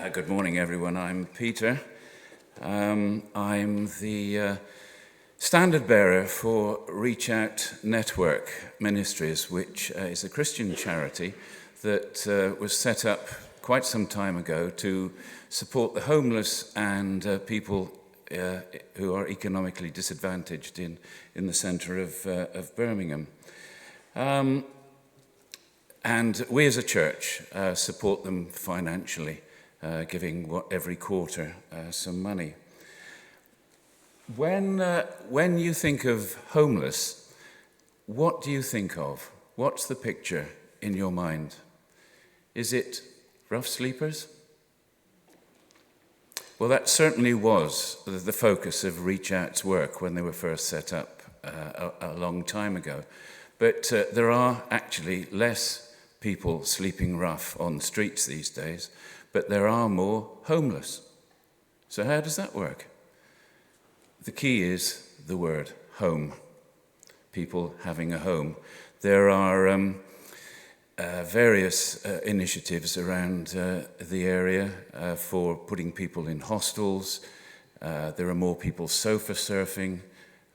Good morning, everyone. I'm Peter. I'm the standard bearer for Reachout Network Ministries, which is a Christian charity that was set up quite some time ago to support the homeless and people who are economically disadvantaged in the centre of Birmingham. And we as a church support them financially, giving every quarter some money. When you think of homeless, what do you think of? What's the picture in your mind? Is it rough sleepers? Well, that certainly was the focus of Reachout's work when they were first set up a long time ago. But there are actually less people sleeping rough on the streets these days, but there are more homeless. So how does that work? The key is the word home. People having a home. There are various initiatives around the area for putting people in hostels. There are more people sofa surfing,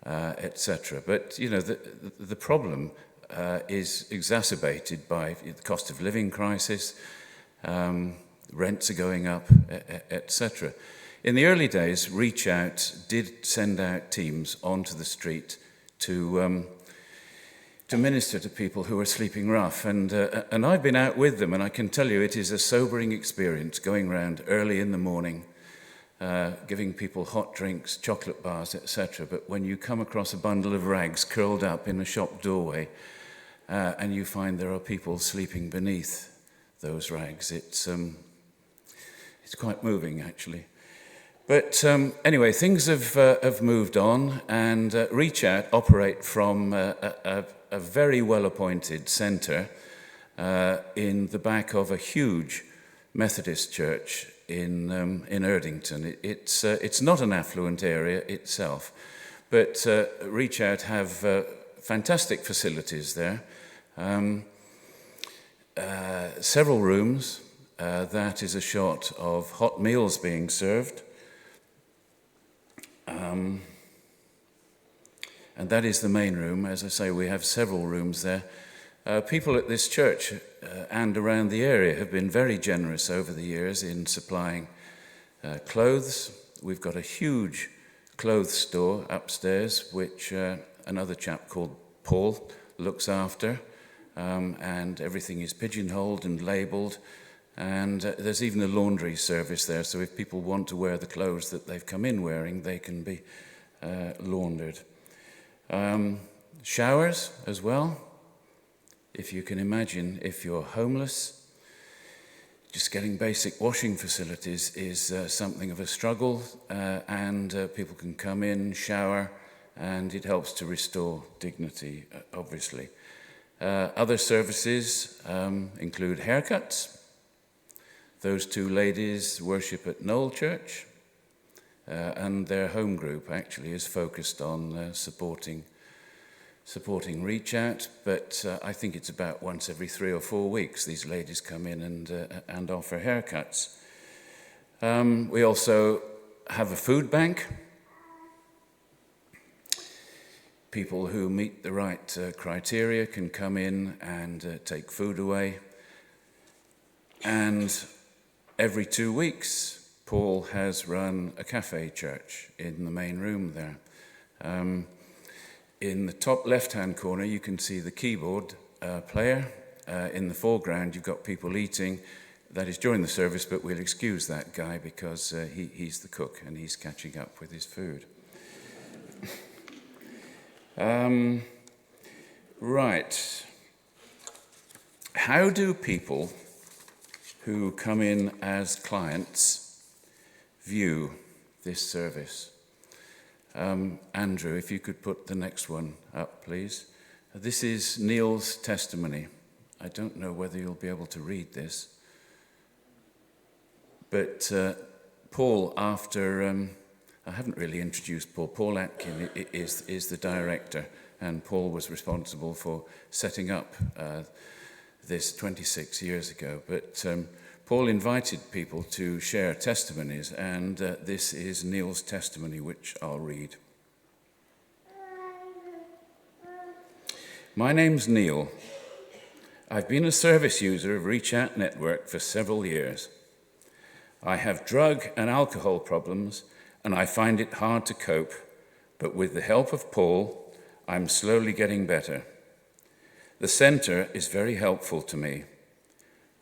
etc. But you know, the problem is exacerbated by the cost of living crisis. Rents are going up, etc. In the early days, Reachout did send out teams onto the street to minister to people who are sleeping rough, and I've been out with them, and I can tell you it is a sobering experience going around early in the morning, giving people hot drinks, chocolate bars, etc. But when you come across a bundle of rags curled up in a shop doorway, and you find there are people sleeping beneath those rags, it's quite moving, actually. But anyway, things have moved on, and Reachout operate from a very well-appointed centre in the back of a huge Methodist church in Erdington. It's not an affluent area itself, but Reachout have fantastic facilities there. Several rooms. That is a shot of hot meals being served. And that is the main room. As I say, we have several rooms there. People at this church and around the area have been very generous over the years in supplying clothes. We've got a huge clothes store upstairs, which another chap called Paul looks after. And everything is pigeonholed and labelled. And there's even a laundry service there, so if people want to wear the clothes that they've come in wearing, they can be laundered. Showers as well. If you can imagine, if you're homeless, just getting basic washing facilities is something of a struggle, and people can come in, shower, and it helps to restore dignity, obviously. Other services include haircuts. Those two ladies worship at Knoll Church, and their home group actually is focused on supporting Reachout, but I think it's about once every 3 or 4 weeks these ladies come in and offer haircuts. We also have a food bank. People who meet the right criteria can come in and take food away. And every 2 weeks, Paul has run a cafe church in the main room there. In the top left-hand corner, you can see the keyboard player. In the foreground, you've got people eating. That is during the service, but we'll excuse that guy because he's the cook and he's catching up with his food. Right. How do people who come in as clients view this service? Andrew, if you could put the next one up, please. This is Neil's testimony. I don't know whether you'll be able to read this. But Paul, after... I haven't really introduced Paul. Paul Atkin is the director, and Paul was responsible for setting up this 26 years ago. But Paul invited people to share testimonies, and this is Neil's testimony, which I'll read. My name's Neil. I've been a service user of Reachout Network for several years. I have drug and alcohol problems, and I find it hard to cope, but with the help of Paul, I'm slowly getting better. The centre is very helpful to me.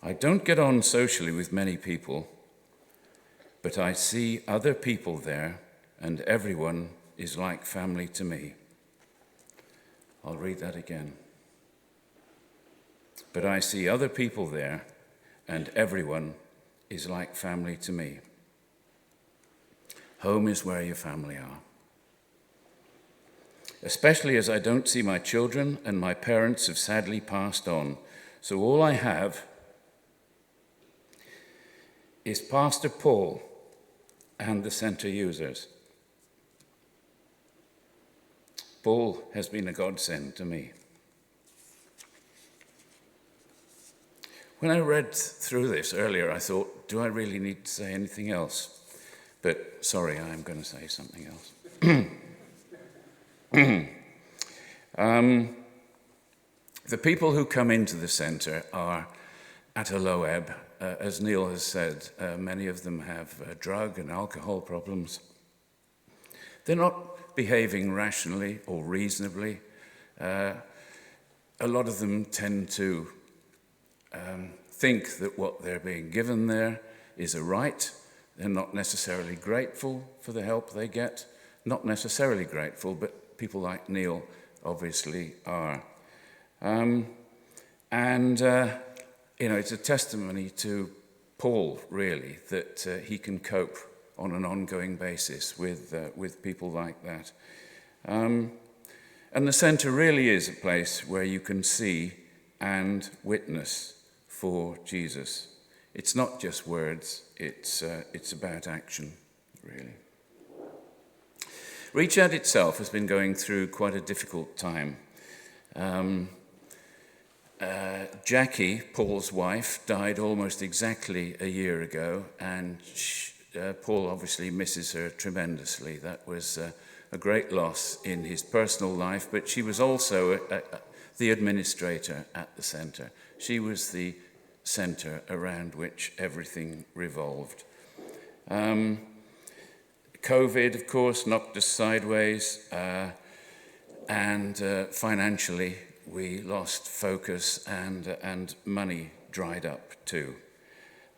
I don't get on socially with many people, but I see other people there, and everyone is like family to me. I'll read that again. But I see other people there, and everyone is like family to me. Home is where your family are. Especially as I don't see my children, and my parents have sadly passed on. So all I have is Pastor Paul and the centre users. Paul has been a godsend to me. When I read through this earlier, I thought, do I really need to say anything else? But sorry, I'm going to say something else. The people who come into the centre are at a low ebb. As Neil has said, many of them have drug and alcohol problems. They're not behaving rationally or reasonably. A lot of them tend to think that what they're being given there is a right. They're not necessarily grateful for the help they get. Not necessarily grateful, but people like Neil obviously are. It's a testimony to Paul, really, that he can cope on an ongoing basis with people like that. And the centre really is a place where you can see and witness for Jesus. It's not just words, it's about action, really. Reachout itself has been going through quite a difficult time. Jackie, Paul's wife, died almost exactly a year ago, and Paul obviously misses her tremendously. That was a great loss in his personal life, but she was also the administrator at the centre. She was the centre around which everything revolved. COVID, of course, knocked us sideways, and financially we lost focus, and money dried up too.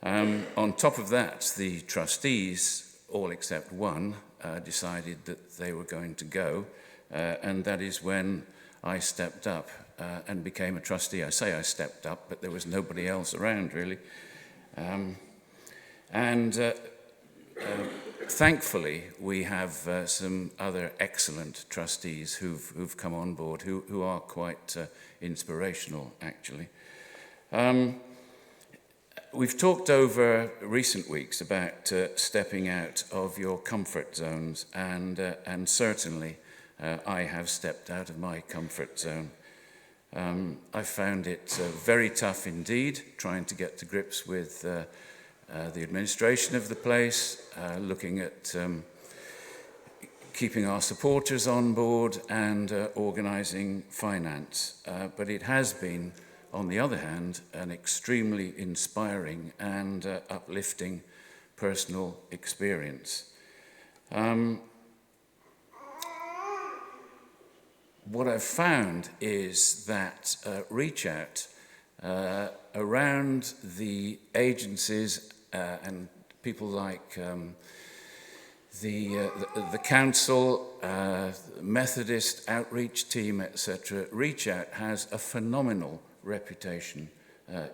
On top of that, the trustees, all except one, decided that they were going to go, and that is when I stepped up and became a trustee. I say I stepped up, but there was nobody else around, really. Thankfully, we have some other excellent trustees who've come on board, who are quite inspirational, actually. We've talked over recent weeks about stepping out of your comfort zones, and certainly I have stepped out of my comfort zone. I found it very tough indeed, trying to get to grips with the administration of the place, looking at keeping our supporters on board and organising finance. But it has been, on the other hand, an extremely inspiring and uplifting personal experience. What I've found is that Reachout, around the agencies and people like the council, Methodist outreach team, etc., Reachout has a phenomenal reputation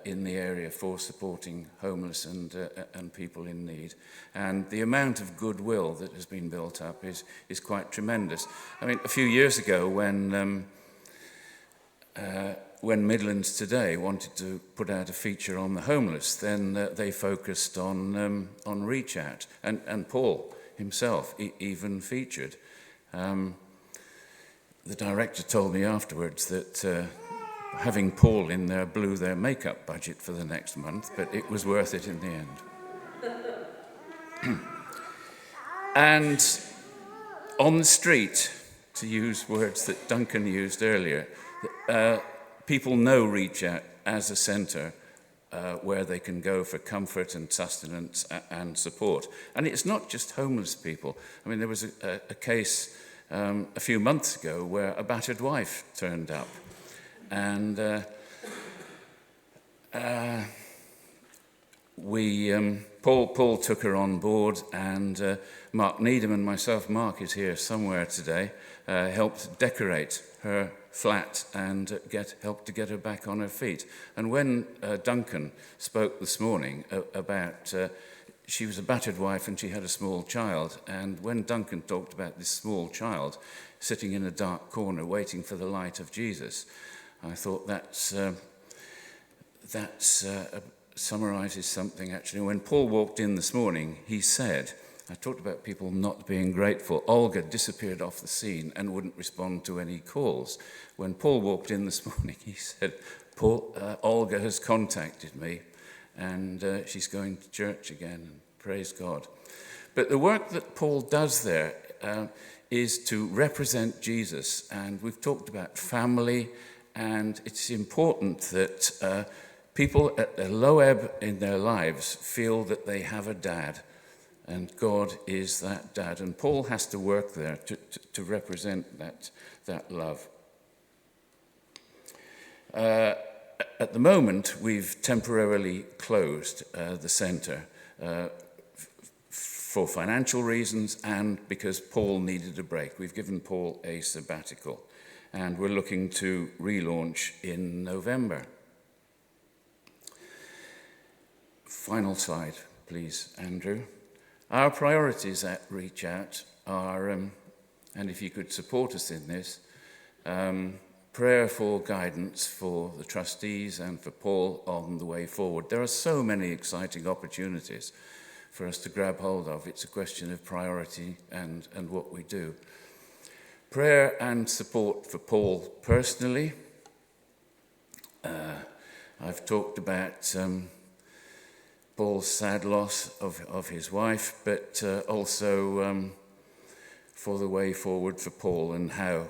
in the area for supporting homeless and people in need. And the amount of goodwill that has been built up is quite tremendous. I mean, a few years ago when Midlands Today wanted to put out a feature on the homeless, then they focused on Reachout, and Paul himself even featured. The director told me afterwards that having Paul in there blew their makeup budget for the next month, but it was worth it in the end. And on the street, to use words that Duncan used earlier, people know Reachout as a centre where they can go for comfort and sustenance and support. And it's not just homeless people. I mean, there was a case a few months ago where a battered wife turned up. And Paul took her on board, and Mark Needham and myself, Mark is here somewhere today, helped decorate her flat and helped to get her back on her feet. And when Duncan spoke this morning about, she was a battered wife and she had a small child, and when Duncan talked about this small child sitting in a dark corner waiting for the light of Jesus, I thought that summarises something actually. When Paul walked in this morning, he said, I talked about people not being grateful. Olga disappeared off the scene and wouldn't respond to any calls. When Paul walked in this morning, he said, Olga has contacted me and she's going to church again, and praise God. But the work that Paul does there is to represent Jesus, and we've talked about family, and it's important that people at a low ebb in their lives feel that they have a dad, and God is that dad. And Paul has to work there to represent that love. At the moment, we've temporarily closed the centre for financial reasons and because Paul needed a break. We've given Paul a sabbatical, and we're looking to relaunch in November. Final slide, please, Andrew. Our priorities at Reachout are, and if you could support us in this, prayer for guidance for the trustees and for Paul on the way forward. There are so many exciting opportunities for us to grab hold of. It's a question of priority and what we do. Prayer and support for Paul personally. I've talked about Paul's sad loss of his wife, but also for the way forward for Paul and how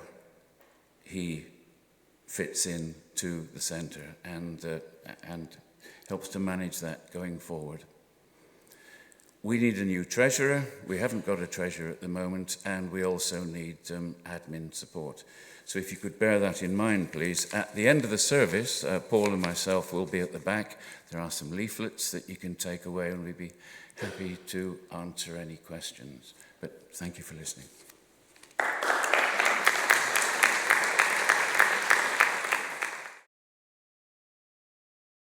he fits in to the centre and helps to manage that going forward. We need a new treasurer. We haven't got a treasurer at the moment, and we also need admin support. So if you could bear that in mind, please. At the end of the service, Paul and myself will be at the back. There are some leaflets that you can take away, and we'd be happy to answer any questions. But thank you for listening.